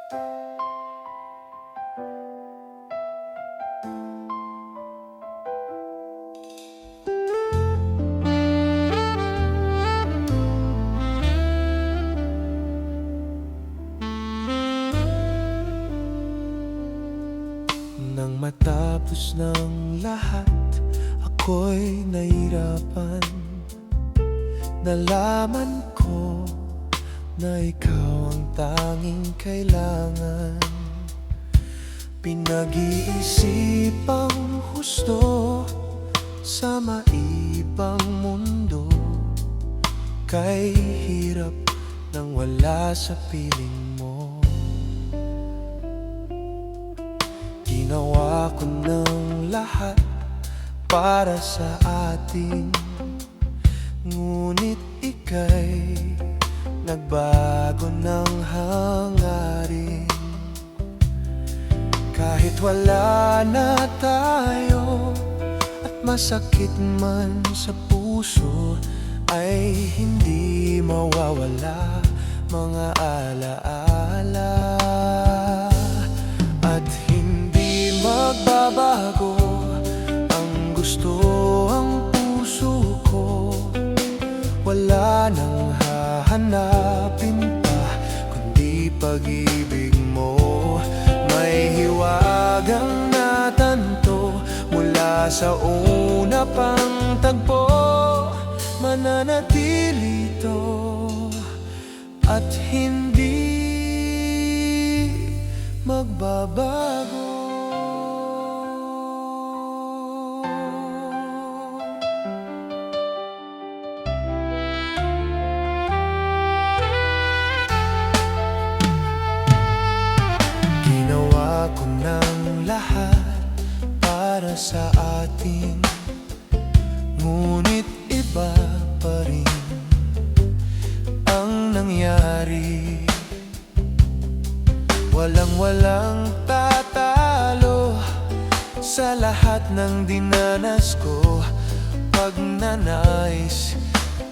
Nang matapos ng lahat, ako'y nahirapan. Nalaman ko na ikaw ang tanging kailangan. Pinag-iisipang husto sa maibang mundo, kay hirap nang wala sa piling mo. Ginawa ko ng lahat para sa atin, ngunit ika'y nagbago ng hangarin. Kahit wala na tayo at masakit man sa puso, ay hindi mawawala mga alaala. At hindi magbabago ang gusto, ang puso ko. Wala nang hahanapin pa kundi pag-ibig mo. May hiwagang natanto mula sa una pang tagpo. Mananatili ito at hindi magbabago. Ginawa ko ng lahat para sa atin, ngunit iba pa rin ang nangyari. Walang tatalo sa lahat ng dinanas ko. Pagnanais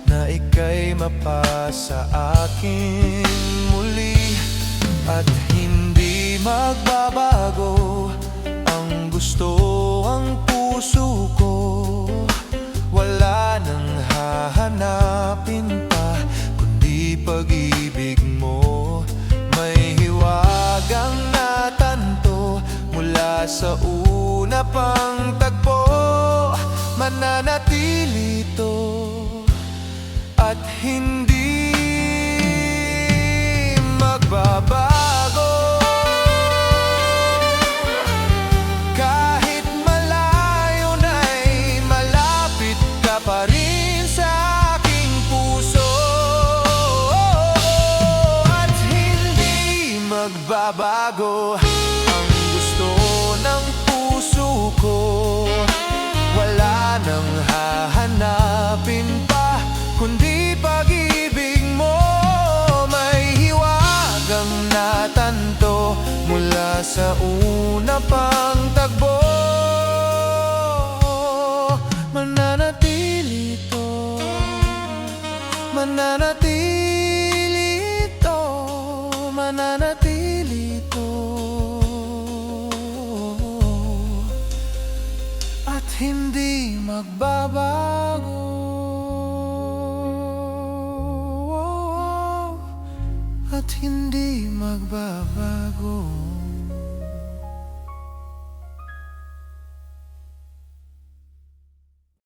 na ika'y mapasa akin muli. At hindi magbabago ang gusto, ang puso ko. Wala nang hahanapin pa kundi pag-ibig mo. May hiwagang natanto mula sa una pang tagpo. Mananatili ito at hindi magbabago. Kahit malayo na'y malapit ka pa rin sa aking puso. At hindi magbabago ang gusto ng puso ko. Wala nang hahanapin pa kundi pag-ibig mo. May hiwagang natanto mula sa una pang tagpo. Mananatili ito, mananatili ito, mananatili ito, at hindi magbabago. At hindi magbabago.